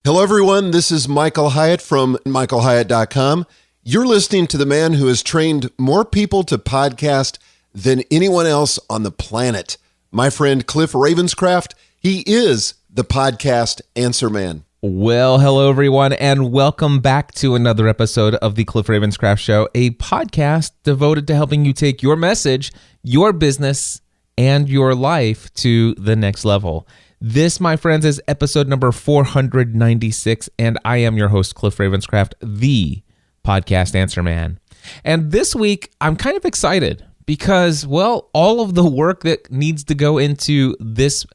Hello, everyone. This is Michael Hyatt from michaelhyatt.com. You're listening to the man who has trained more people to podcast than anyone else on the planet. My friend Cliff Ravenscraft. He is the podcast answer man. Well, hello, everyone, and welcome back to another episode of the Cliff Ravenscraft Show, a podcast devoted to helping you take your message, your business, and your life to the next level. This, my friends, is episode number 496, and I am your host, Cliff Ravenscraft, the podcast answer man. And this week, I'm kind of excited because, well, all of the work that needs to go into this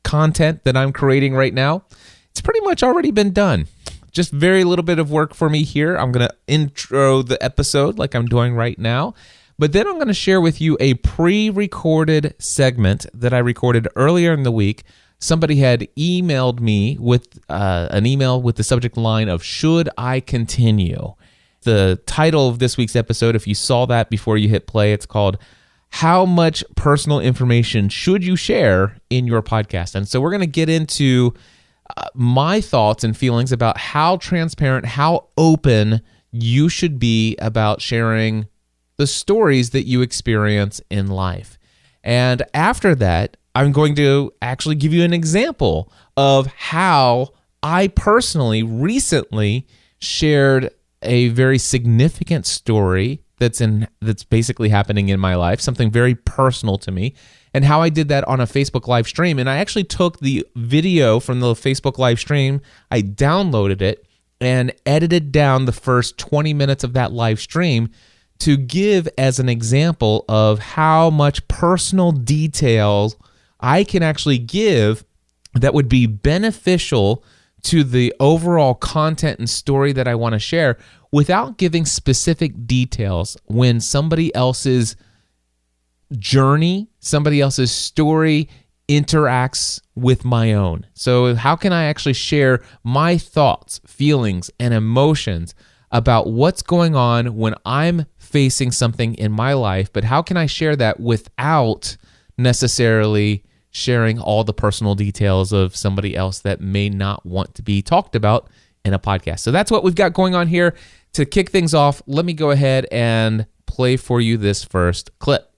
content that I'm creating right now, it's pretty much already been done. Just very little bit of work for me here. I'm going to intro the episode like I'm doing right now. But then I'm going to share with you a pre-recorded segment that I recorded earlier in the week. Somebody had emailed me with an email with the subject line of, should I continue? The title of this week's episode, if you saw that before you hit play, it's called, How Much Personal Information Should You Share in Your Podcast? And so we're going to get into my thoughts and feelings about how transparent, how open you should be about sharing the stories that you experience in life. And after that, I'm going to actually give you an example of how I personally recently shared a very significant story that's basically happening in my life, something very personal to me, and how I did that on a Facebook live stream. And I actually took the video from the Facebook live stream, I downloaded it, and edited down the first 20 minutes of that live stream to give as an example of how much personal details I can actually give that would be beneficial to the overall content and story that I want to share without giving specific details when somebody else's journey, somebody else's story interacts with my own. So how can I actually share my thoughts, feelings, and emotions about what's going on when I'm facing something in my life, but how can I share that without necessarily sharing all the personal details of somebody else that may not want to be talked about in a podcast? So that's what we've got going on here. To kick things off, let me go ahead and play for you this first clip.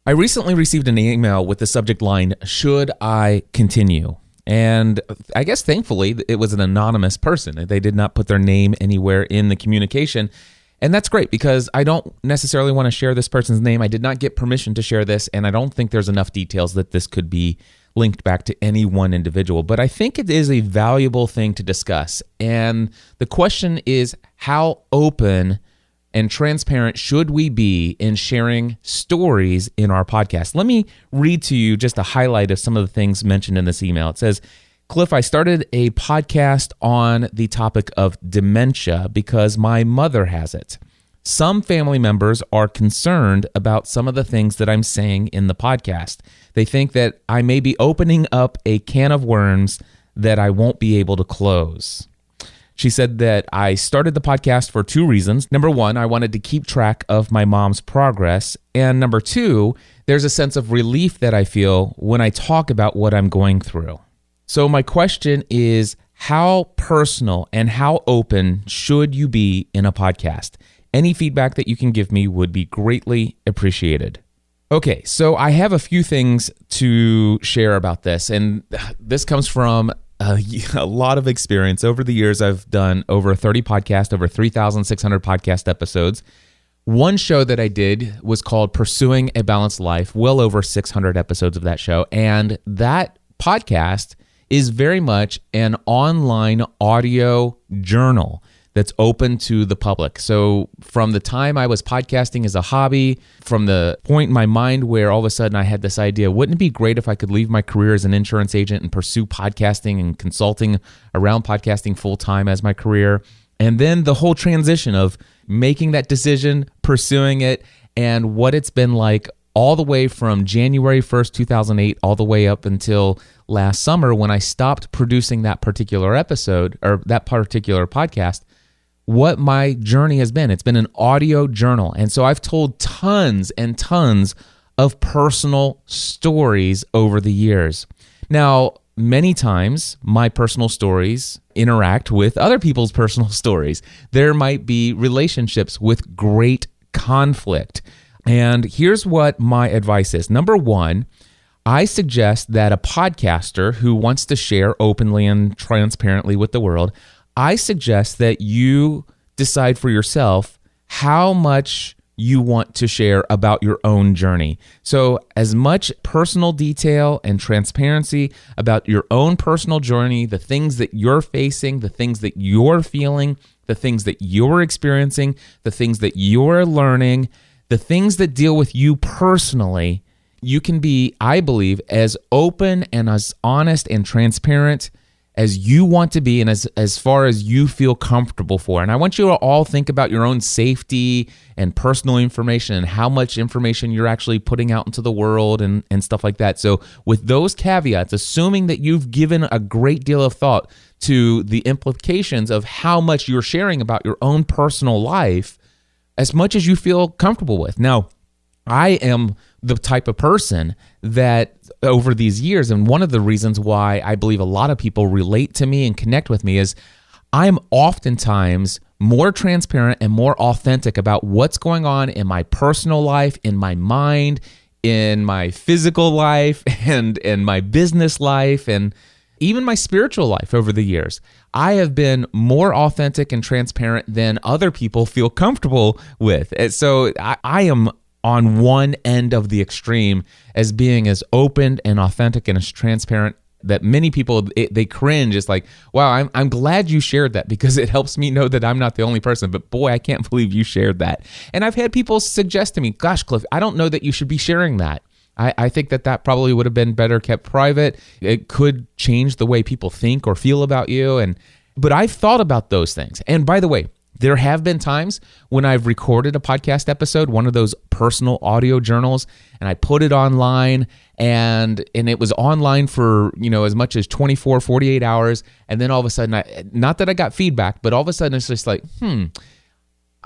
I recently received an email with the subject line, should I continue? And I guess thankfully it was an anonymous person. They did not put their name anywhere in the communication. And that's great because I don't necessarily want to share this person's name. I did not get permission to share this, and I don't think there's enough details that this could be linked back to any one individual. But I think it is a valuable thing to discuss. And the question is, how open and transparent should we be in sharing stories in our podcast? Let me read to you just a highlight of some of the things mentioned in this email. It says, Cliff, I started a podcast on the topic of dementia because my mother has it. Some family members are concerned about some of the things that I'm saying in the podcast. They think that I may be opening up a can of worms that I won't be able to close. She said that I started the podcast for two reasons. Number one, I wanted to keep track of my mom's progress. And number two, there's a sense of relief that I feel when I talk about what I'm going through. So my question is, how personal and how open should you be in a podcast? Any feedback that you can give me would be greatly appreciated. Okay, so I have a few things to share about this, and this comes from a lot of experience. Over the years, I've done over 30 podcasts, over 3,600 podcast episodes. One show that I did was called Pursuing a Balanced Life, well over 600 episodes of that show, and that podcast is very much an online audio journal that's open to the public. So from the time I was podcasting as a hobby, from the point in my mind where all of a sudden I had this idea, wouldn't it be great if I could leave my career as an insurance agent and pursue podcasting and consulting around podcasting full-time as my career? And then the whole transition of making that decision, pursuing it, and what it's been like all the way from January 1st, 2008, all the way up until last summer when I stopped producing that particular episode or that particular podcast, what my journey has been. It's been an audio journal. And so I've told tons and tons of personal stories over the years. Now, many times my personal stories interact with other people's personal stories. There might be relationships with great conflict. And here's what my advice is. Number one, I suggest that a podcaster who wants to share openly and transparently with the world, I suggest that you decide for yourself how much you want to share about your own journey. So as much personal detail and transparency about your own personal journey, the things that you're facing, the things that you're feeling, the things that you're experiencing, the things that you're learning, the things that deal with you personally, you can be, I believe, as open and as honest and transparent as you want to be and as far as you feel comfortable for. And I want you to all think about your own safety and personal information and how much information you're actually putting out into the world and stuff like that. So with those caveats, assuming that you've given a great deal of thought to the implications of how much you're sharing about your own personal life, as much as you feel comfortable with. Now, I am the type of person that over these years, and one of the reasons why I believe a lot of people relate to me and connect with me is I'm oftentimes more transparent and more authentic about what's going on in my personal life, in my mind, in my physical life, and in my business life, and even my spiritual life over the years. I have been more authentic and transparent than other people feel comfortable with. And so I am on one end of the extreme as being as open and authentic and as transparent that many people, they cringe. It's like, wow, I'm glad you shared that because it helps me know that I'm not the only person, but boy, I can't believe you shared that. And I've had people suggest to me, gosh, Cliff, I don't know that you should be sharing that. I think that probably would have been better kept private. It could change the way people think or feel about you. But I've thought about those things. And by the way, there have been times when I've recorded a podcast episode, one of those personal audio journals, and I put it online and it was online for, as much as 24, 48 hours. And then all of a sudden, not that I got feedback, but all of a sudden it's just like,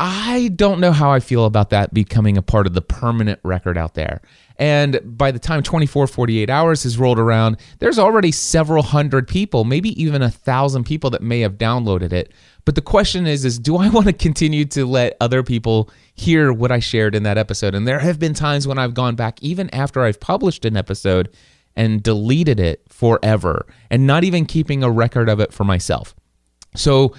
I don't know how I feel about that becoming a part of the permanent record out there. And by the time 24, 48 hours has rolled around, there's already several hundred people, maybe even 1,000 people that may have downloaded it. But the question is do I want to continue to let other people hear what I shared in that episode? And there have been times when I've gone back, even after I've published an episode, and deleted it forever, and not even keeping a record of it for myself. So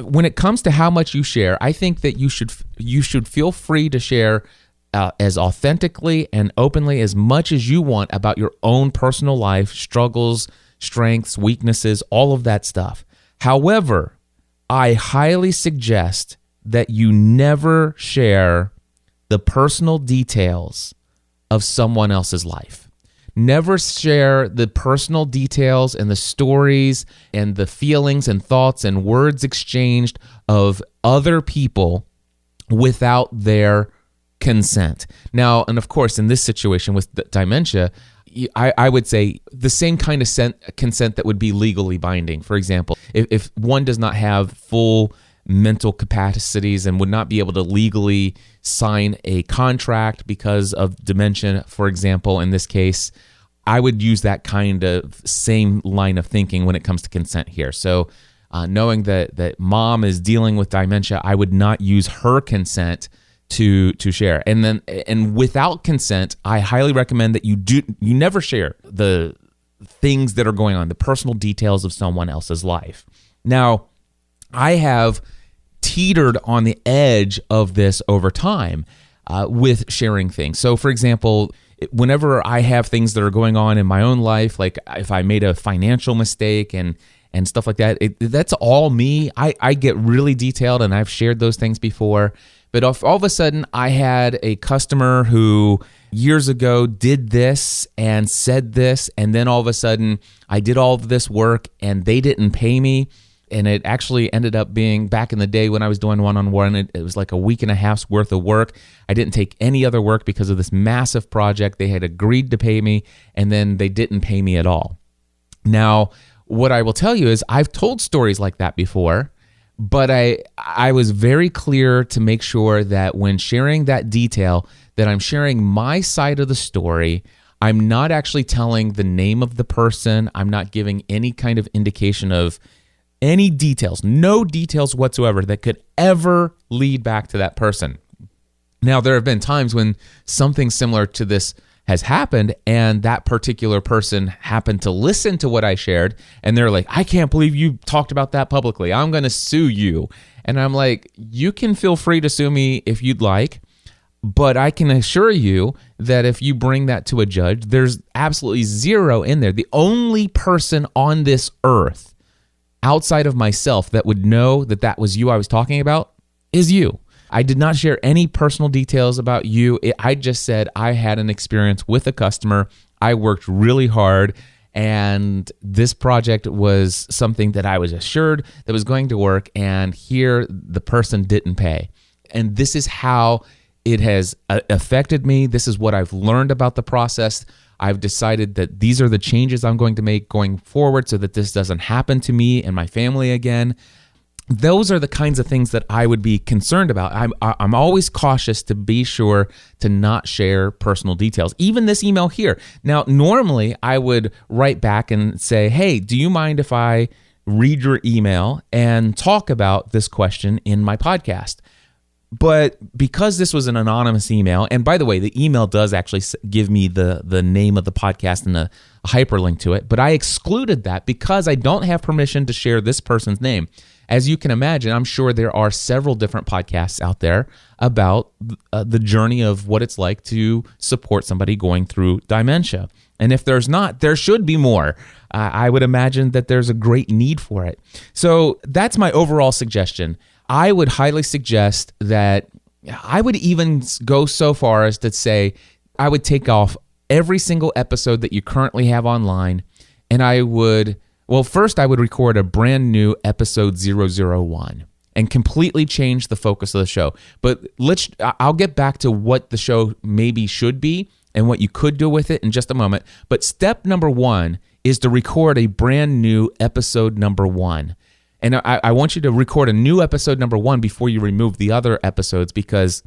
when it comes to how much you share, I think that you should feel free to share as authentically and openly as much as you want about your own personal life, struggles, strengths, weaknesses, all of that stuff. However, I highly suggest that you never share the personal details of someone else's life. Never share the personal details and the stories and the feelings and thoughts and words exchanged of other people without their consent. Now, and of course, in this situation with dementia, I would say the same kind of consent that would be legally binding. For example, if one does not have full mental capacities and would not be able to legally sign a contract because of dementia, for example, in this case, I would use that kind of same line of thinking when it comes to consent here. So knowing that mom is dealing with dementia, I would not use her consent to share. And without consent, I highly recommend that you never share the things that are going on, the personal details of someone else's life. Now, I have teetered on the edge of this over time with sharing things. So, for example, whenever I have things that are going on in my own life, like if I made a financial mistake and stuff like that, that's all me. I get really detailed, and I've shared those things before. But all of a sudden, I had a customer who years ago did this and said this, and then all of a sudden, I did all of this work, and they didn't pay me. And it actually ended up being, back in the day when I was doing one-on-one, it was like a week and a half's worth of work. I didn't take any other work because of this massive project. They had agreed to pay me, and then they didn't pay me at all. Now, what I will tell you is I've told stories like that before, but I was very clear to make sure that when sharing that detail, that I'm sharing my side of the story. I'm not actually telling the name of the person. I'm not giving any kind of indication of any details, no details whatsoever that could ever lead back to that person. Now, there have been times when something similar to this has happened and that particular person happened to listen to what I shared and they're like, I can't believe you talked about that publicly. I'm going to sue you. And I'm like, you can feel free to sue me if you'd like, but I can assure you that if you bring that to a judge, there's absolutely zero in there. The only person on this earth outside of myself that would know that that was you I was talking about is you. I did not share any personal details about you. I just said I had an experience with a customer. I worked really hard, and this project was something that I was assured that was going to work, and here the person didn't pay. And this is how it has affected me. This is what I've learned about the process. I've decided that these are the changes I'm going to make going forward so that this doesn't happen to me and my family again. Those are the kinds of things that I would be concerned about. I'm always cautious to be sure to not share personal details. Even this email here. Now, normally I would write back and say, hey, do you mind if I read your email and talk about this question in my podcast? But because this was an anonymous email, and by the way, the email does actually give me the name of the podcast and a hyperlink to it, but I excluded that because I don't have permission to share this person's name. As you can imagine, I'm sure there are several different podcasts out there about the journey of what it's like to support somebody going through dementia. And if there's not, there should be more. I would imagine that there's a great need for it. So that's my overall suggestion. I would highly suggest that I would even go so far as to say I would take off every single episode that you currently have online, and I would... Well, first I would record a brand new episode 001 and completely change the focus of the show. But I'll get back to what the show maybe should be and what you could do with it in just a moment. But step number one is to record a brand new episode number 1. And I want you to record a new episode number 1 before you remove the other episodes, because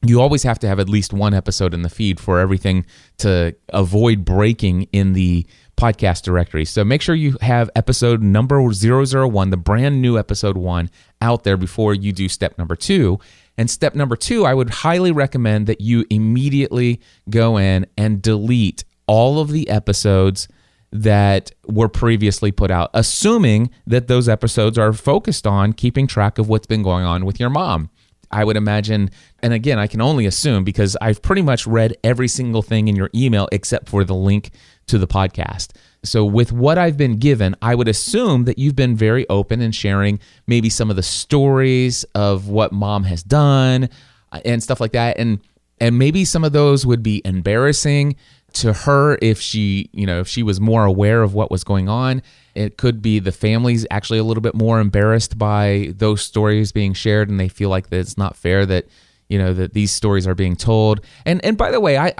you always have to have at least one episode in the feed for everything to avoid breaking in the podcast directory. So make sure you have episode number 001, the brand new episode 1, out there before you do step number 2. And step number 2, I would highly recommend that you immediately go in and delete all of the episodes that were previously put out, assuming that those episodes are focused on keeping track of what's been going on with your mom. I would imagine, and again, I can only assume because I've pretty much read every single thing in your email except for the link to the podcast. So with what I've been given, I would assume that you've been very open in sharing maybe some of the stories of what mom has done and stuff like that. And maybe some of those would be embarrassing to her if she was more aware of what was going on. It could be the family's actually a little bit more embarrassed by those stories being shared, and they feel like that it's not fair that that these stories are being told. And by the way,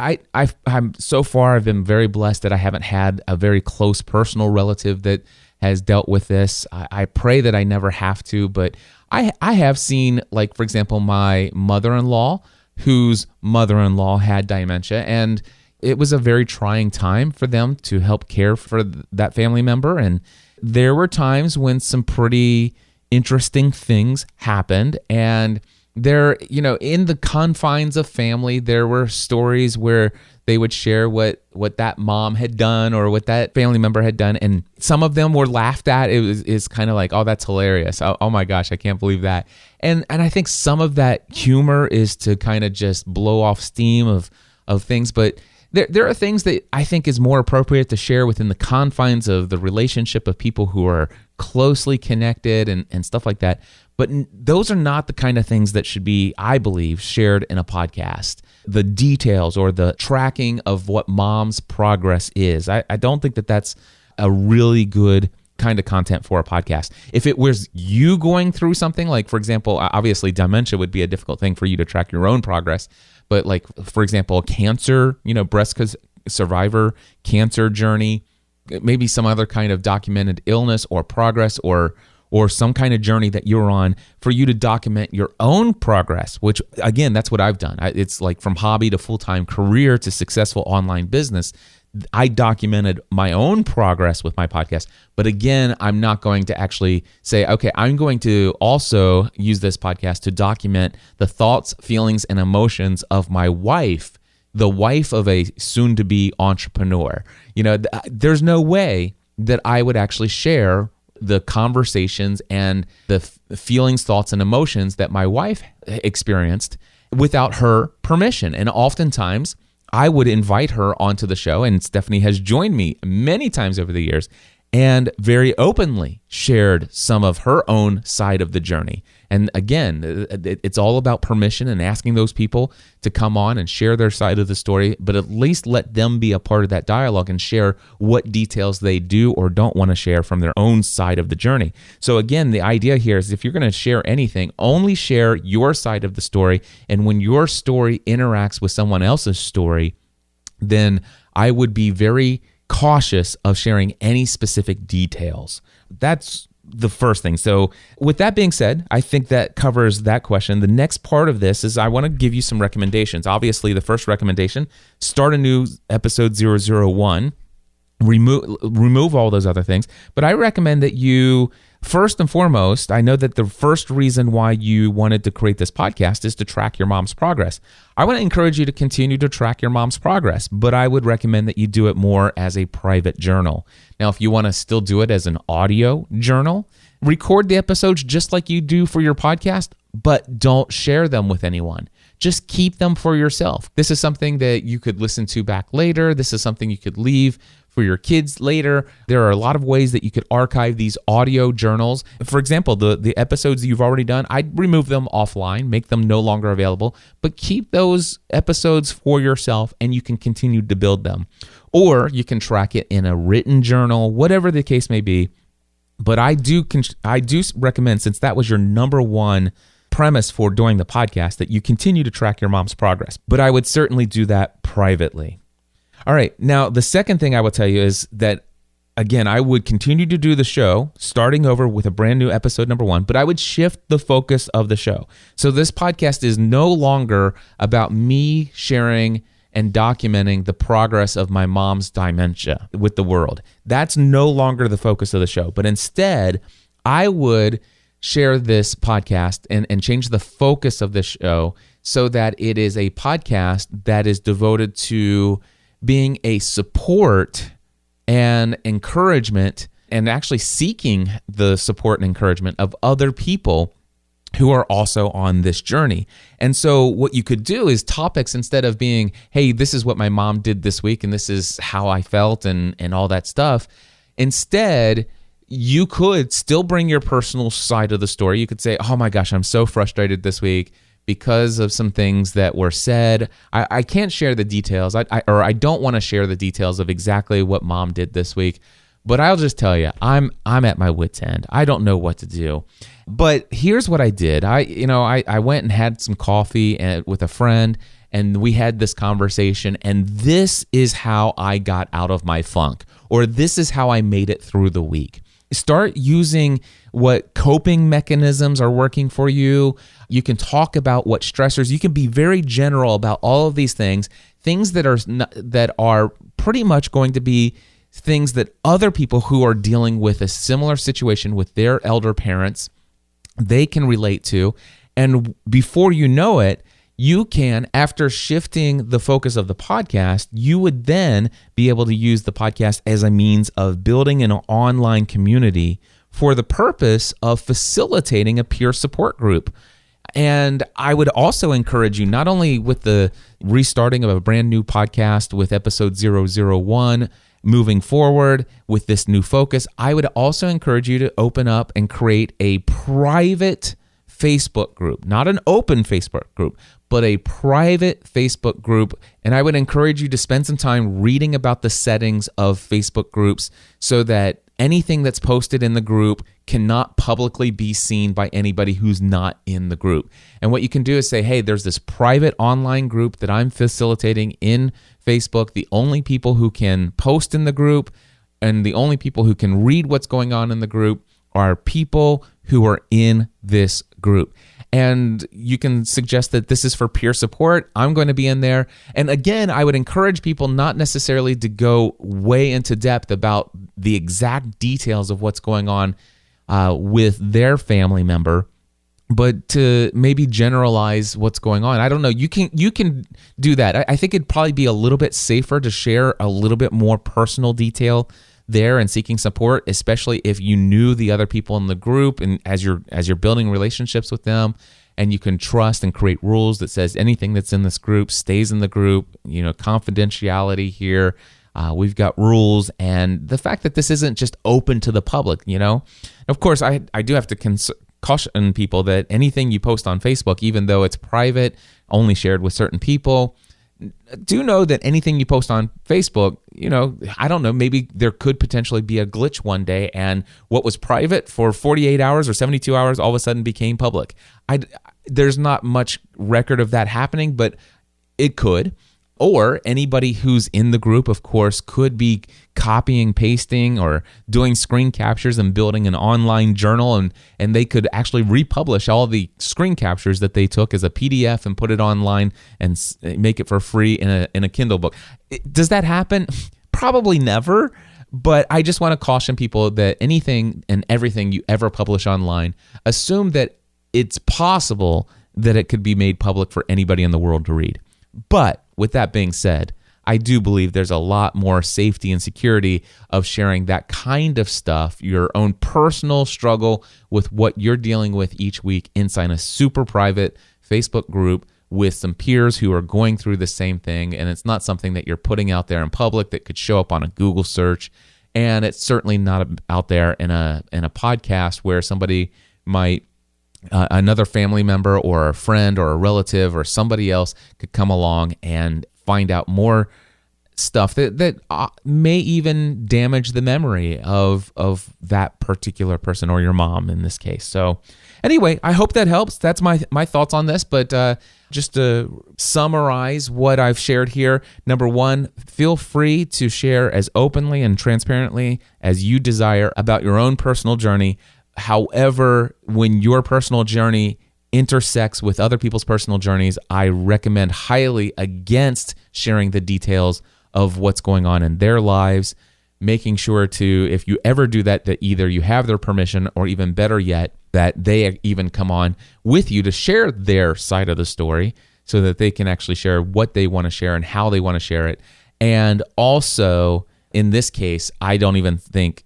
I'm so far I've been very blessed that I haven't had a very close personal relative that has dealt with this. I pray that I never have to, but I have seen, like, for example, my mother-in-law, whose mother-in-law had dementia, and it was a very trying time for them to help care for that family member. And there were times when some pretty interesting things happened. And there, in the confines of family, there were stories where they would share what that mom had done or what that family member had done. And some of them were laughed at. It's kind of like, oh, that's hilarious. Oh my gosh, I can't believe that. And I think some of that humor is to kind of just blow off steam of things. But there are things that I think is more appropriate to share within the confines of the relationship of people who are closely connected and stuff like that. But those are not the kind of things that should be, I believe, shared in a podcast. The details or the tracking of what mom's progress is. I don't think that that's a really good kind of content for a podcast. If it was you going through something, like, for example, obviously dementia would be a difficult thing for you to track your own progress. But, like, for example, cancer, breast survivor, cancer journey, maybe some other kind of documented illness or progress or or some kind of journey that you're on for you to document your own progress, which again, that's what I've done. It's like from hobby to full-time career to successful online business. I documented my own progress with my podcast. But again, I'm not going to actually say, okay, I'm going to also use this podcast to document the thoughts, feelings, and emotions of my wife, the wife of a soon-to-be entrepreneur. There's no way that I would actually share the conversations and the feelings, thoughts, and emotions that my wife experienced without her permission. And oftentimes, I would invite her onto the show, and Stephanie has joined me many times over the years and very openly shared some of her own side of the journey. And again, it's all about permission and asking those people to come on and share their side of the story, but at least let them be a part of that dialogue and share what details they do or don't want to share from their own side of the journey. So again, the idea here is if you're going to share anything, only share your side of the story. And when your story interacts with someone else's story, then I would be very cautious of sharing any specific details. That's the first thing. So with that being said, I think that covers that question. The next part of this is I want to give you some recommendations. Obviously, the first recommendation, start a new episode 001, remove all those other things. But I recommend that you, first and foremost, I know that the first reason why you wanted to create this podcast is to track your mom's progress. I want to encourage you to continue to track your mom's progress, but I would recommend that you do it more as a private journal. Now, if you want to still do it as an audio journal, record the episodes just like you do for your podcast, but don't share them with anyone. Just keep them for yourself. This is something that you could listen to back later. This is something you could leave for your kids later. There are a lot of ways that you could archive these audio journals. For example, the episodes that you've already done, I'd remove them offline, make them no longer available, but keep those episodes for yourself and you can continue to build them. Or you can track it in a written journal, whatever the case may be. But I do recommend, since that was your number one premise for doing the podcast, that you continue to track your mom's progress. But I would certainly do that privately. All right. Now, the second thing I will tell you is that, again, I would continue to do the show, starting over with a brand new episode number 1, but I would shift the focus of the show. So this podcast is no longer about me sharing and documenting the progress of my mom's dementia with the world. That's no longer the focus of the show. But instead, I would share this podcast and change the focus of the show so that it is a podcast that is devoted to being a support and encouragement and actually seeking the support and encouragement of other people who are also on this journey. And so what you could do is topics, instead of being, hey, this is what my mom did this week and this is how I felt and all that stuff. Instead, you could still bring your personal side of the story. You could say, oh my gosh, I'm so frustrated this week because of some things that were said. I can't share the details, I don't want to share the details of exactly what mom did this week. But I'll just tell you, I'm at my wit's end. I don't know what to do. But here's what I did. I went and had some coffee with a friend, and we had this conversation, and this is how I got out of my funk, or this is how I made it through the week. Start using what coping mechanisms are working for you. You can talk about what stressors. You can be very general about all of these things that are pretty much going to be things that other people who are dealing with a similar situation with their elder parents, they can relate to. And before you know it, you can, after shifting the focus of the podcast, you would then be able to use the podcast as a means of building an online community for the purpose of facilitating a peer support group. And I would also encourage you, not only with the restarting of a brand new podcast with episode 001, moving forward with this new focus, I would also encourage you to open up and create a private Facebook group, not an open Facebook group, but a private Facebook group. And I would encourage you to spend some time reading about the settings of Facebook groups so that anything that's posted in the group cannot publicly be seen by anybody who's not in the group. And what you can do is say, hey, there's this private online group that I'm facilitating in Facebook. The only people who can post in the group and the only people who can read what's going on in the group are people who are in this group. And you can suggest that this is for peer support. I'm going to be in there. And again, I would encourage people not necessarily to go way into depth about the exact details of what's going on with their family member, but to maybe generalize what's going on. I don't know. You can do that. I think it'd probably be a little bit safer to share a little bit more personal detail there and seeking support, especially if you knew the other people in the group and as you're building relationships with them, and you can trust and create rules that says anything that's in this group stays in the group. Confidentiality here. We've got rules, and the fact that this isn't just open to the public. Of course, I do have to caution people that anything you post on Facebook, even though it's private, only shared with certain people, do know that anything you post on Facebook, I don't know, maybe there could potentially be a glitch one day, and what was private for 48 hours or 72 hours all of a sudden became public. There's not much record of that happening, but it could. Or anybody who's in the group, of course, could be copying, pasting, or doing screen captures and building an online journal, and they could actually republish all the screen captures that they took as a PDF and put it online and make it for free in a Kindle book. Does that happen? Probably never, but I just want to caution people that anything and everything you ever publish online, assume that it's possible that it could be made public for anybody in the world to read. But with that being said, I do believe there's a lot more safety and security of sharing that kind of stuff, your own personal struggle with what you're dealing with each week inside a super private Facebook group with some peers who are going through the same thing. And it's not something that you're putting out there in public that could show up on a Google search. And it's certainly not out there in a podcast where somebody might another family member or a friend or a relative or somebody else could come along and find out more stuff that may even damage the memory of that particular person, or your mom in this case. So anyway, I hope that helps. That's my thoughts on this. But just to summarize what I've shared here, number one, feel free to share as openly and transparently as you desire about your own personal journey. However, when your personal journey intersects with other people's personal journeys, I recommend highly against sharing the details of what's going on in their lives, making sure to, if you ever do that, that either you have their permission, or even better yet, that they even come on with you to share their side of the story so that they can actually share what they want to share and how they want to share it. And also, in this case, I don't even think,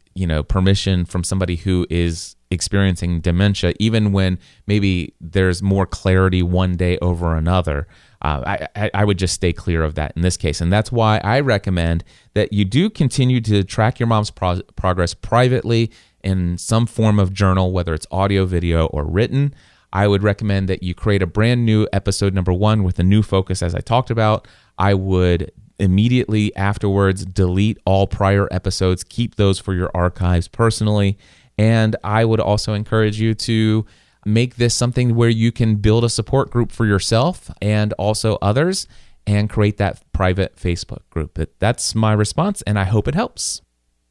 permission from somebody who is experiencing dementia, even when maybe there's more clarity one day over another. I would just stay clear of that in this case. And that's why I recommend that you do continue to track your mom's progress privately in some form of journal, whether it's audio, video, or written. I would recommend that you create a brand new episode number 1 with a new focus, as I talked about. I would immediately afterwards delete all prior episodes, keep those for your archives personally. And I would also encourage you to make this something where you can build a support group for yourself and also others, and create that private Facebook group. That's my response, and I hope it helps.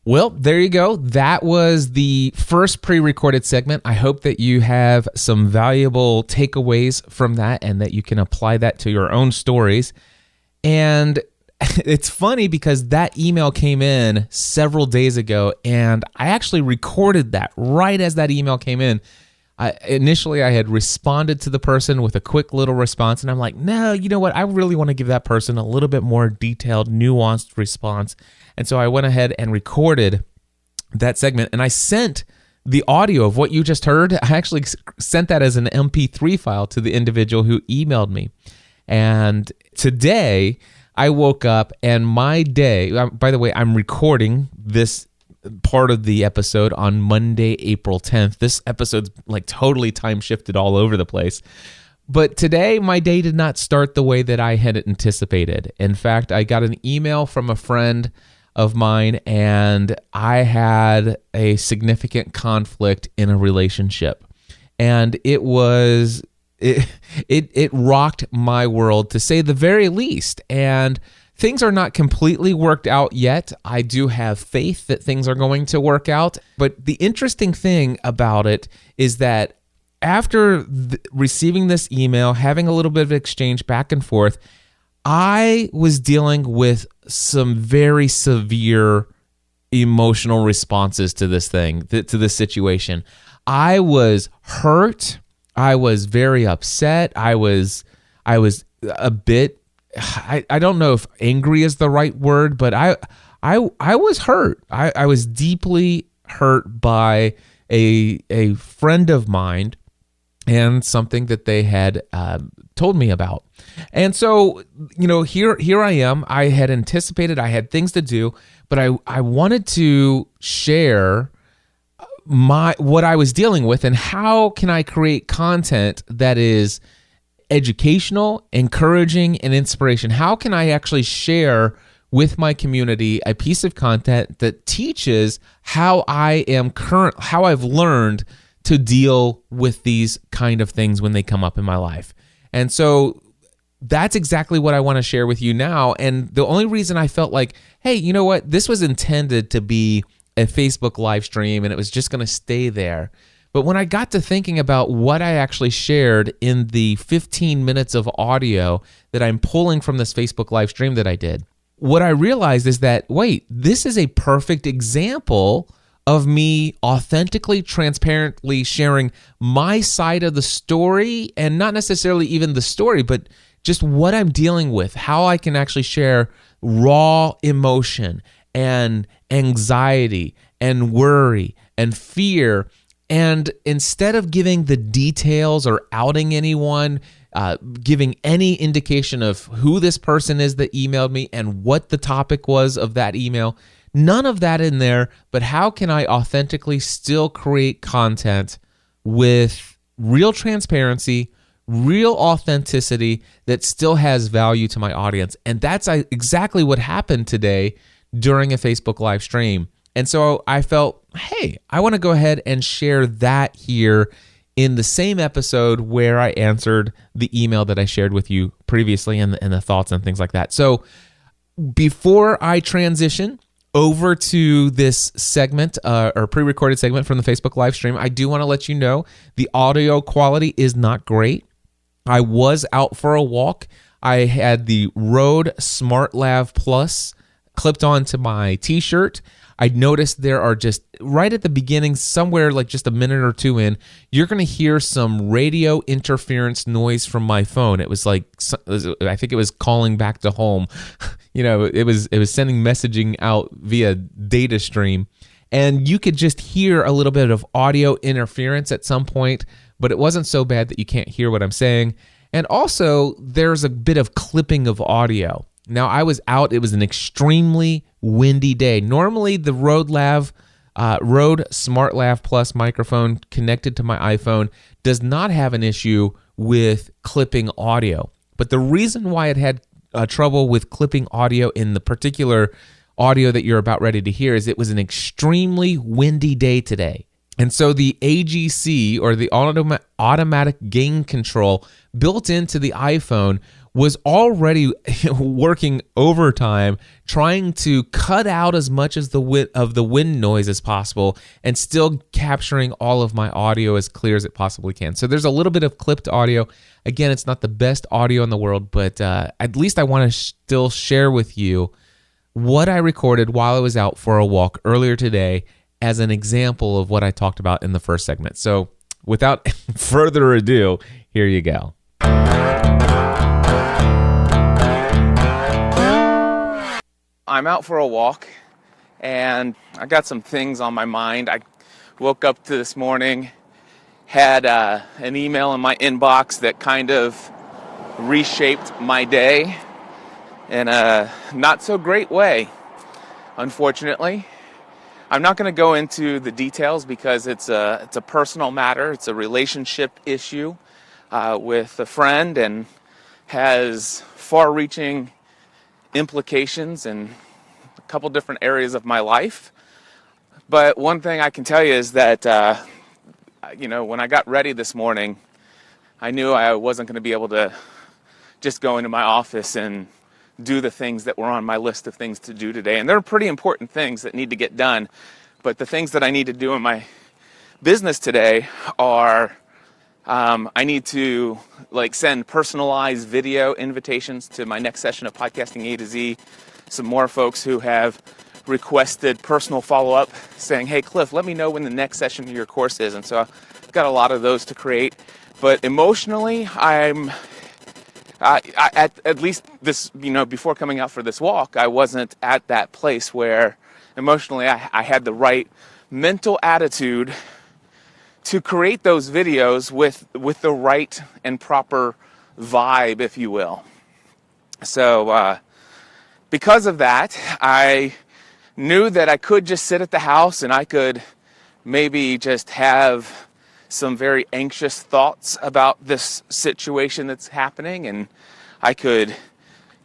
Well, there you go. That was the first pre-recorded segment. I hope that you have some valuable takeaways from that and that you can apply that to your own stories. And it's funny because that email came in several days ago, and I actually recorded that right as that email came in. Initially, I had responded to the person with a quick little response, and I'm like, no, you know what? I really want to give that person a little bit more detailed, nuanced response. And so I went ahead and recorded that segment, and I sent the audio of what you just heard. I actually sent that as an MP3 file to the individual who emailed me. And today, I woke up and my day, by the way, I'm recording this part of the episode on Monday, April 10th. This episode's like totally time shifted all over the place. But today, my day did not start the way that I had anticipated. In fact, I got an email from a friend of mine, and I had a significant conflict in a relationship. And it rocked my world, to say the very least. And things are not completely worked out yet. I do have faith that things are going to work out. But the interesting thing about it is that after receiving this email, having a little bit of exchange back and forth, I was dealing with some very severe emotional responses to this thing, to this situation. I was hurt. I was very upset. I was a bit, I don't know if angry is the right word, but I was hurt. I was deeply hurt by a friend of mine and something that they had told me about. And so, here I am. I had anticipated, I had things to do, but I wanted to share what I was dealing with and how can I create content that is educational, encouraging, and inspiration. How can I actually share with my community a piece of content that teaches how how I've learned to deal with these kind of things when they come up in my life. And so that's exactly what I want to share with you now. And the only reason I felt like, hey, you know what? This was intended to be a Facebook live stream and it was just going to stay there. But when I got to thinking about what I actually shared in the 15 minutes of audio that I'm pulling from this Facebook live stream that I did, what I realized is that, wait, this is a perfect example of me authentically, transparently sharing my side of the story, and not necessarily even the story, but just what I'm dealing with, how I can actually share raw emotion and anxiety and worry and fear. And instead of giving the details or outing anyone, giving any indication of who this person is that emailed me and what the topic was of that email, none of that in there, but how can I authentically still create content with real transparency, real authenticity that still has value to my audience? And that's exactly what happened today during a Facebook live stream. And so I felt, hey, I want to go ahead and share that here in the same episode where I answered the email that I shared with you previously and the thoughts and things like that. So before I transition over to this segment or pre-recorded segment from the Facebook live stream, I do want to let you know the audio quality is not great. I was out for a walk. I had the Rode SmartLav Plus clipped onto my t-shirt. I noticed there are just right at the beginning, somewhere like just a minute or two in, you're going to hear some radio interference noise from my phone. It was like, I think it was calling back to home. It was sending messaging out via data stream, and you could just hear a little bit of audio interference at some point, but it wasn't so bad that you can't hear what I'm saying. And also, there's a bit of clipping of audio. Now, I was out. It was an extremely windy day. Normally, the Rode SmartLav Plus microphone connected to my iPhone does not have an issue with clipping audio. But the reason why it had trouble with clipping audio in the particular audio that you're about ready to hear is it was an extremely windy day today. And so the AGC, or the automatic gain control built into the iPhone, was already working overtime trying to cut out as much as the wind noise as possible and still capturing all of my audio as clear as it possibly can. So there's a little bit of clipped audio. Again, it's not the best audio in the world, but at least I want to still share with you what I recorded while I was out for a walk earlier today as an example of what I talked about in the first segment. So without further ado, here you go. I'm out for a walk, and I got some things on my mind. I woke up to this morning, had an email in my inbox that kind of reshaped my day in a not so great way, unfortunately. I'm not going to go into the details because it's a personal matter. It's a relationship issue with a friend and has far-reaching implications in a couple different areas of my life. But one thing I can tell you is that, when I got ready this morning, I knew I wasn't going to be able to just go into my office and do the things that were on my list of things to do today. And they're pretty important things that need to get done. But the things that I need to do in my business today are I need to send personalized video invitations to my next session of Podcasting A to Z. Some more folks who have requested personal follow-up saying, hey, Cliff, let me know when the next session of your course is. And so I've got a lot of those to create. But emotionally, at least this, before coming out for this walk, I wasn't at that place where emotionally I had the right mental attitude to create those videos with the right and proper vibe, if you will. So because of that, I knew that I could just sit at the house and I could maybe just have some very anxious thoughts about this situation that's happening, and I could,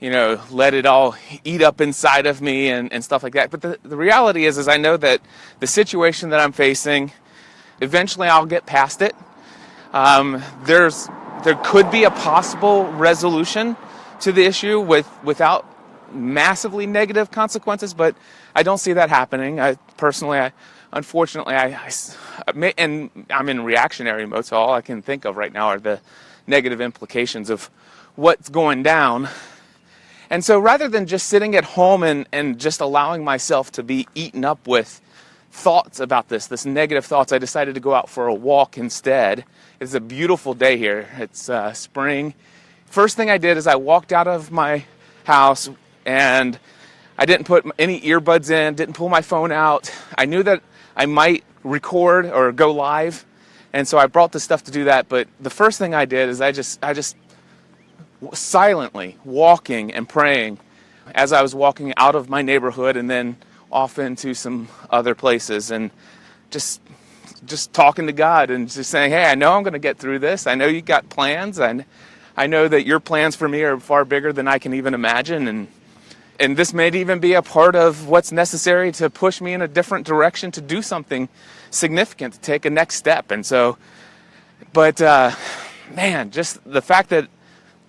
let it all eat up inside of me and stuff like that. But the reality is I know that the situation that I'm facing, eventually I'll get past it. There could be a possible resolution to the issue without massively negative consequences, but I don't see that happening. Unfortunately, and I'm in reactionary mode, so all I can think of right now are the negative implications of what's going down. And so rather than just sitting at home and just allowing myself to be eaten up with thoughts about this negative thoughts, I decided to go out for a walk instead. It's a beautiful day here. It's spring. First thing I did is I walked out of my house and I didn't put any earbuds in, didn't pull my phone out. I knew that I might record or go live, and so I brought the stuff to do that. But the first thing I did is I just silently walking and praying as I was walking out of my neighborhood and then off into some other places, and just talking to God and just saying, hey, I know I'm going to get through this. I know you got plans, and I know that your plans for me are far bigger than I can even imagine, and this may even be a part of what's necessary to push me in a different direction, to do something significant, to take a next step. And so, but man, just the fact that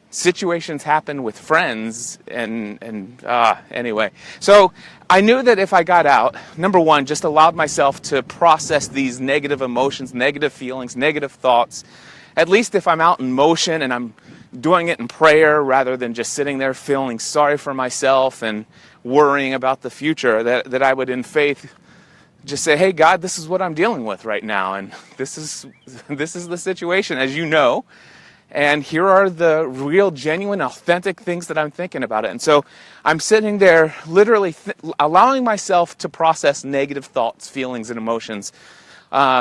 situations happen with friends and anyway. So I knew that if I got out, number one, just allowed myself to process these negative emotions, negative feelings, negative thoughts. At least if I'm out in motion and I'm doing it in prayer rather than just sitting there feeling sorry for myself and worrying about the future, that I would in faith just say, hey, God, this is what I'm dealing with right now, and this is the situation, as you know, and here are the real, genuine, authentic things that I'm thinking about it. And so I'm sitting there literally allowing myself to process negative thoughts, feelings, and emotions,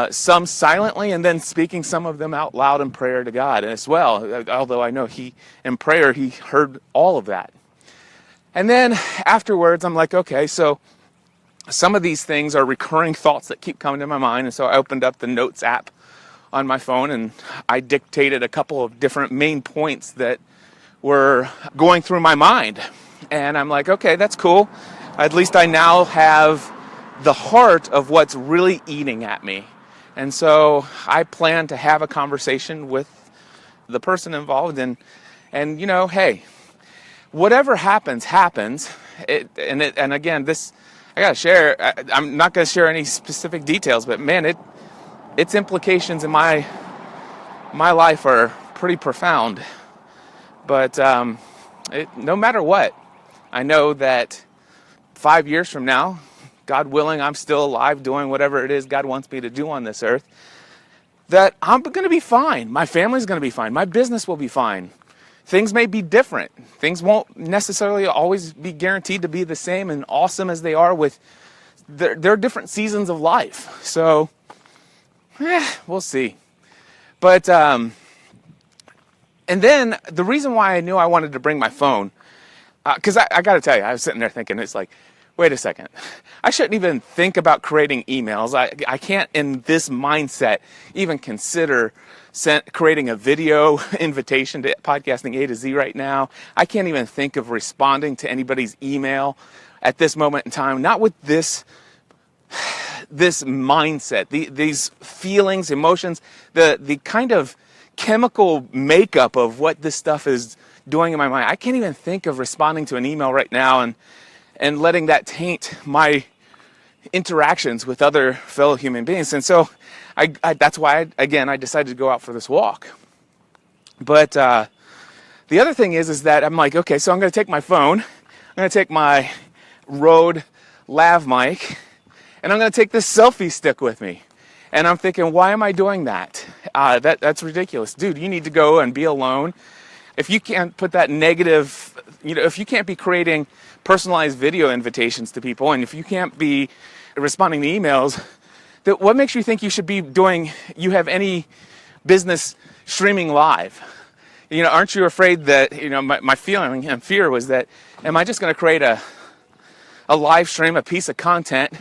some silently, and then speaking some of them out loud in prayer to God as well, although I know in prayer he heard all of that. And then afterwards I'm like, okay, so some of these things are recurring thoughts that keep coming to my mind, and so I opened up the Notes app on my phone and I dictated a couple of different main points that were going through my mind. And I'm like, okay, that's cool. At least I now have the heart of what's really eating at me. And so I plan to have a conversation with the person involved, and hey, whatever happens. And again, this I gotta share. I'm not gonna share any specific details, but man, its implications in my life are pretty profound. But no matter what, I know that 5 years from now, God willing, I'm still alive doing whatever it is God wants me to do on this earth, that I'm going to be fine. My family's going to be fine. My business will be fine. Things may be different. Things won't necessarily always be guaranteed to be the same and awesome as they are with there are different seasons of life. So, we'll see. But, and then the reason why I knew I wanted to bring my phone, because I got to tell you, I was sitting there thinking, it's like, wait a second. I shouldn't even think about creating emails. I can't, in this mindset, even consider creating a video invitation to Podcasting A to Z right now. I can't even think of responding to anybody's email at this moment in time. Not with this mindset, these feelings, emotions, the kind of chemical makeup of what this stuff is doing in my mind. I can't even think of responding to an email right now and letting that taint my interactions with other fellow human beings. And so I that's why, I decided to go out for this walk. But the other thing is that I'm like, okay, so I'm going to take my phone, I'm going to take my Rode lav mic, and I'm going to take this selfie stick with me. And I'm thinking, why am I doing that? That's ridiculous. Dude, you need to go and be alone. If you can't put that negative, if you can't be creating personalized video invitations to people, and if you can't be responding to emails, what makes you think you should be you have any business streaming live? Aren't you afraid that, my feeling and fear was that, am I just going to create a live stream, a piece of content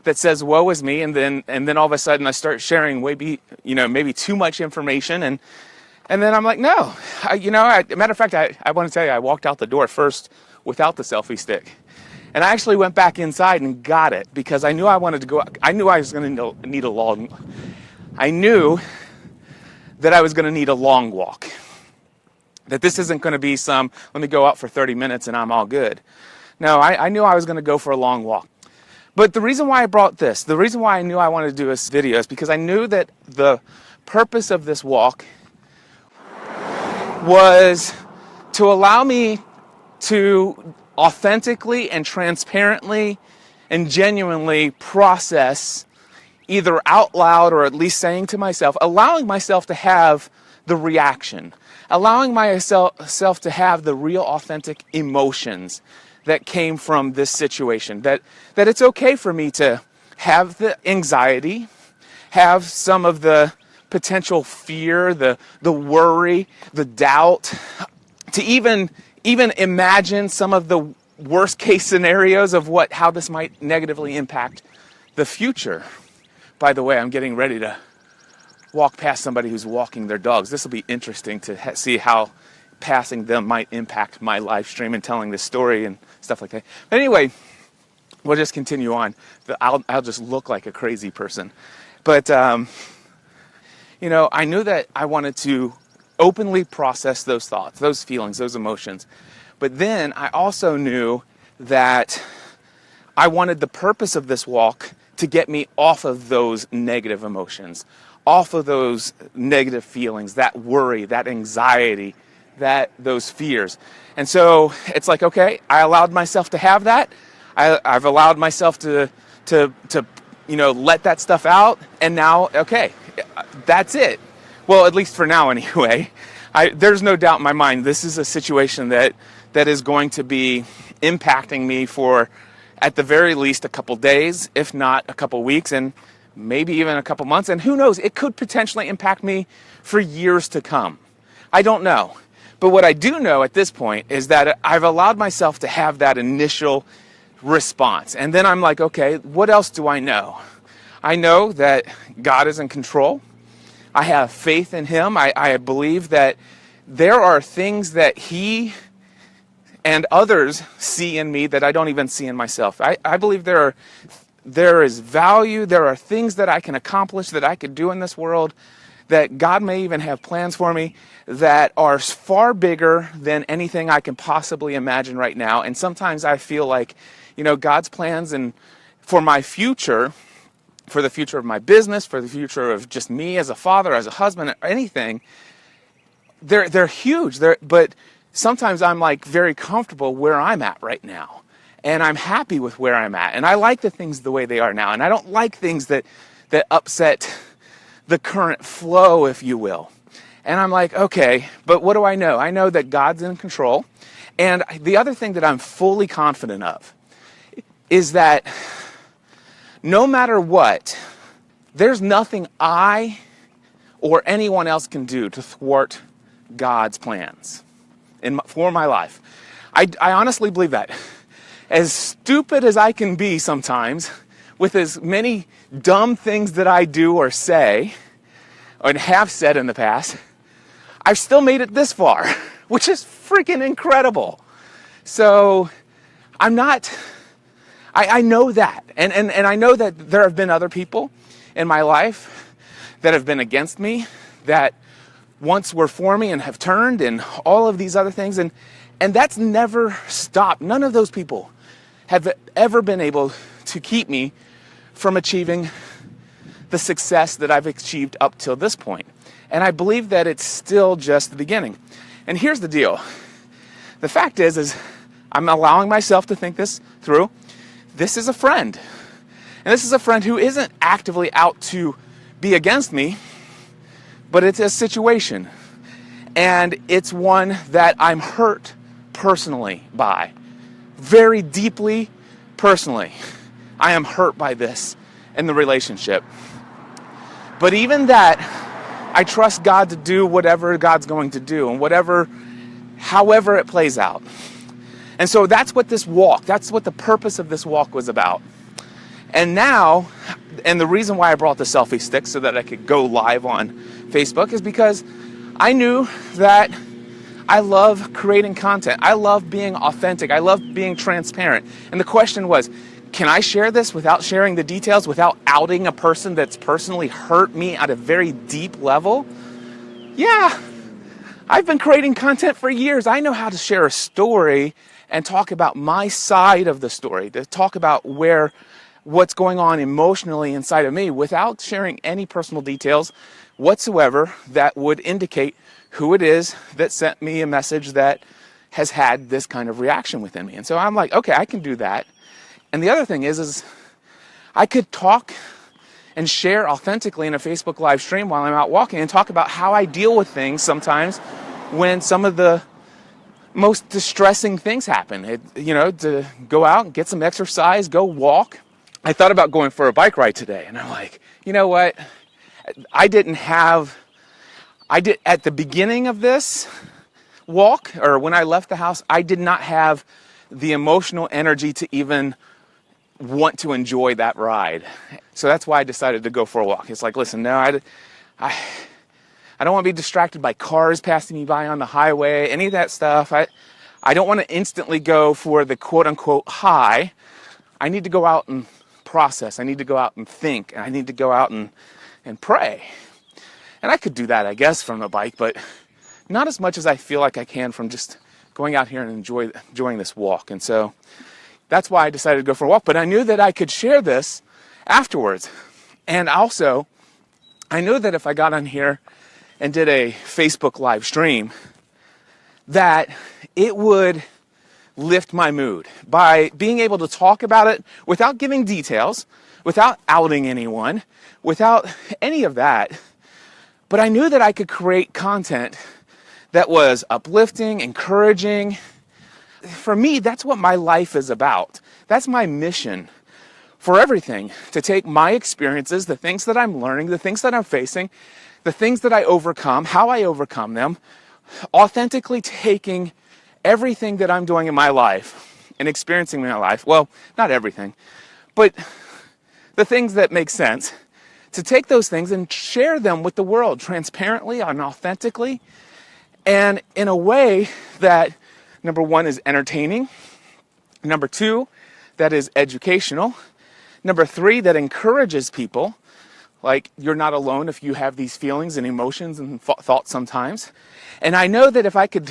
that says woe is me, and then all of a sudden I start sharing maybe too much information, and then I'm like, no, matter of fact, I want to tell you, I walked out the door first without the selfie stick, and I actually went back inside and got it because I knew I wanted to go. I knew I was going to need a long. I knew that I was going to need a long walk. That this isn't going to be let me go out for 30 minutes and I'm all good. No, I knew I was going to go for a long walk. But the reason why I brought this, the reason why I knew I wanted to do this video is because I knew that the purpose of this walk was to allow me to authentically and transparently and genuinely process, either out loud or at least saying to myself, allowing myself to have the reaction, allowing myself to have the real authentic emotions that came from this situation, that it's okay for me to have the anxiety, have some of the potential fear, the worry, the doubt, to even imagine some of the worst case scenarios of how this might negatively impact the future. By the way, I'm getting ready to walk past somebody who's walking their dogs. This will be interesting to see how passing them might impact my live stream and telling this story and stuff like that. But anyway, we'll just continue on. I'll just look like a crazy person. But, I knew that I wanted to openly process those thoughts, those feelings, those emotions. But then I also knew that I wanted the purpose of this walk to get me off of those negative emotions, off of those negative feelings, that worry, that anxiety, those fears. And so it's like, okay, I allowed myself to have that. I've allowed myself to let that stuff out. And now, okay, that's it. Well, at least for now anyway. There's no doubt in my mind this is a situation that is going to be impacting me for, at the very least, a couple days, if not a couple weeks, and maybe even a couple months. And who knows, it could potentially impact me for years to come. I don't know. But what I do know at this point is that I've allowed myself to have that initial response. And then I'm like, okay, what else do I know? I know that God is in control. I have faith in Him. I believe that there are things that He and others see in me that I don't even see in myself. I believe there is value, there are things that I can accomplish, that I could do in this world, that God may even have plans for me that are far bigger than anything I can possibly imagine right now. And sometimes I feel like, God's plans and for my future, for the future of my business, for the future of just me as a father, as a husband, anything, they're huge. But sometimes I'm like very comfortable where I'm at right now. And I'm happy with where I'm at. And I like the things the way they are now. And I don't like things that upset the current flow, if you will. And I'm like, okay, but what do I know? I know that God's in control. And the other thing that I'm fully confident of is that no matter what, there's nothing I or anyone else can do to thwart God's plans for my life. I honestly believe that. As stupid as I can be sometimes, with as many dumb things that I do or say, and have said in the past, I've still made it this far, which is freaking incredible. So I know that. And I know that there have been other people in my life that have been against me, that once were for me and have turned, and all of these other things. And that's never stopped. None of those people have ever been able to keep me from achieving the success that I've achieved up till this point. And I believe that it's still just the beginning. And here's the deal. The fact is I'm allowing myself to think this through. This is a friend. And this is a friend who isn't actively out to be against me, but it's a situation. And it's one that I'm hurt personally by. Very deeply personally. I am hurt by this in the relationship. But even that, I trust God to do whatever God's going to do, and however it plays out. And so that's what the purpose of this walk was about. And now, and the reason why I brought the selfie stick so that I could go live on Facebook is because I knew that I love creating content. I love being authentic. I love being transparent. And the question was, can I share this without sharing the details, without outing a person that's personally hurt me at a very deep level? Yeah, I've been creating content for years. I know how to share a story and talk about my side of the story, to talk about what's going on emotionally inside of me without sharing any personal details whatsoever that would indicate who it is that sent me a message that has had this kind of reaction within me. And so I'm like, okay, I can do that. And the other thing is I could talk and share authentically in a Facebook live stream while I'm out walking and talk about how I deal with things sometimes when some of the most distressing things happen. To go out and get some exercise, go walk. I thought about going for a bike ride today, and I'm like, you know what? At the beginning of this walk, or when I left the house, I did not have the emotional energy to even want to enjoy that ride. So that's why I decided to go for a walk. It's like, listen, no, I don't want to be distracted by cars passing me by on the highway, any of that stuff. I don't want to instantly go for the quote-unquote high. I need to go out and process. I need to go out and think. And I need to go out and pray. And I could do that, I guess, from the bike, but not as much as I feel like I can from just going out here and enjoying this walk. And so that's why I decided to go for a walk. But I knew that I could share this afterwards. And also, I knew that if I got on here and did a Facebook live stream, that it would lift my mood by being able to talk about it without giving details, without outing anyone, without any of that. But I knew that I could create content that was uplifting, encouraging. For me, that's what my life is about. That's my mission for everything, to take my experiences, the things that I'm learning, the things that I'm facing, the things that I overcome, how I overcome them, authentically taking everything that I'm doing in my life and experiencing in my life, well, not everything, but the things that make sense, to take those things and share them with the world transparently and authentically, and in a way that, number one, is entertaining, number two, that is educational, number three, that encourages people, like you're not alone if you have these feelings and emotions and thoughts sometimes. And I know that if I could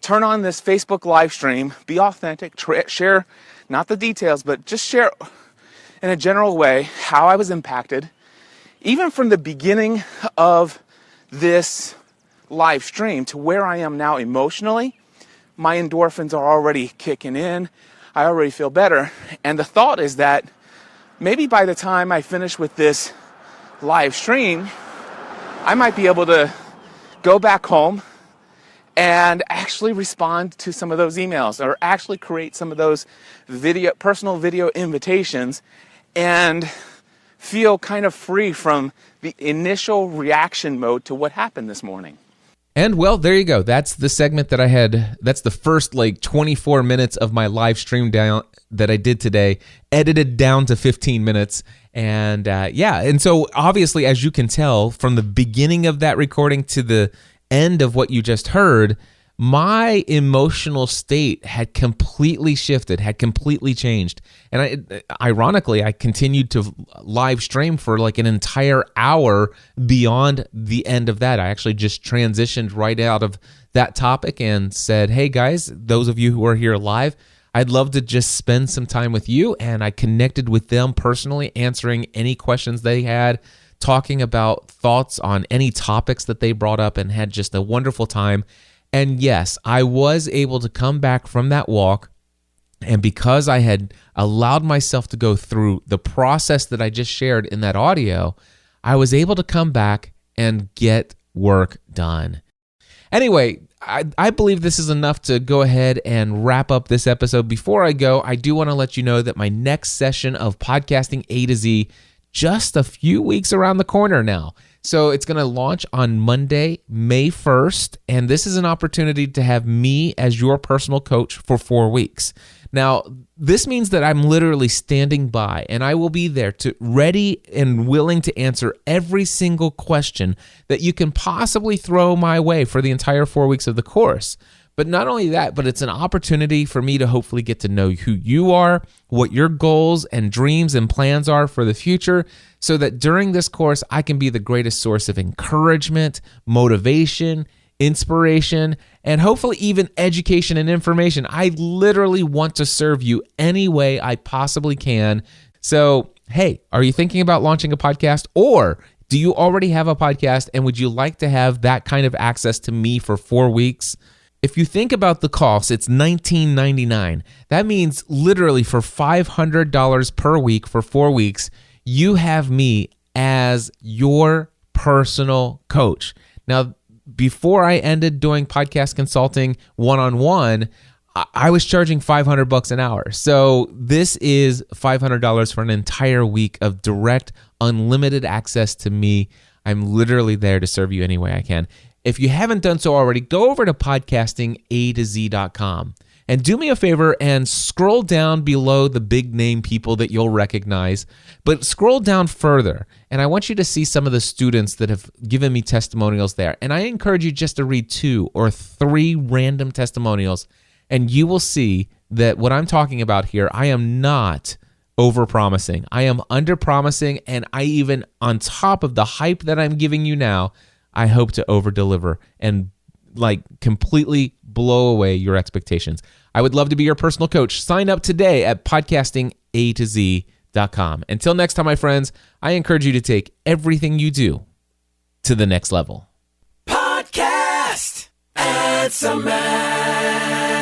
turn on this Facebook live stream, be authentic, share not the details, but just share in a general way how I was impacted, even from the beginning of this live stream to where I am now emotionally, my endorphins are already kicking in. I already feel better. And the thought is that maybe by the time I finish with this live stream, I might be able to go back home and actually respond to some of those emails, or actually create some of those personal video invitations, and feel kind of free from the initial reaction mode to what happened this morning. And well, there you go. That's the segment that I had. That's the first 24 minutes of my live stream down that I did today, edited down to 15 minutes. And and so obviously, as you can tell from the beginning of that recording to the end of what you just heard, my emotional state had completely shifted, had completely changed. And ironically, I continued to live stream for like an entire hour beyond the end of that. I actually just transitioned right out of that topic and said, hey guys, those of you who are here live, I'd love to just spend some time with you. And I connected with them personally, answering any questions they had, talking about thoughts on any topics that they brought up, and had just a wonderful time. And yes, I was able to come back from that walk, and because I had allowed myself to go through the process that I just shared in that audio, I was able to come back and get work done. Anyway, I believe this is enough to go ahead and wrap up this episode. Before I go, I do want to let you know that my next session of Podcasting A to Z, just a few weeks around the corner now. So it's going to launch on Monday, May 1st, and this is an opportunity to have me as your personal coach for 4 weeks. Now, this means that I'm literally standing by, and I will be there to ready and willing to answer every single question that you can possibly throw my way for the entire 4 weeks of the course. But not only that, but it's an opportunity for me to hopefully get to know who you are, what your goals and dreams and plans are for the future, so that during this course, I can be the greatest source of encouragement, motivation, inspiration, and hopefully even education and information. I literally want to serve you any way I possibly can. So, hey, are you thinking about launching a podcast, or do you already have a podcast and would you like to have that kind of access to me for 4 weeks? If you think about the cost, it's $19.99. That means literally for $500 per week for 4 weeks, you have me as your personal coach. Now, before I ended doing podcast consulting one-on-one, I was charging $500 an hour. So this is $500 for an entire week of direct, unlimited access to me. I'm literally there to serve you any way I can. If you haven't done so already, go over to podcastingatoz.com and do me a favor and scroll down below the big name people that you'll recognize, but scroll down further. And I want you to see some of the students that have given me testimonials there. And I encourage you just to read 2 or 3 random testimonials, and you will see that what I'm talking about here, I am not over-promising. I am under-promising, and I even, on top of the hype that I'm giving you now, I hope to over-deliver and completely blow away your expectations. I would love to be your personal coach. Sign up today at podcastingatoz.com. Until next time, my friends, I encourage you to take everything you do to the next level. Podcast. Add some man.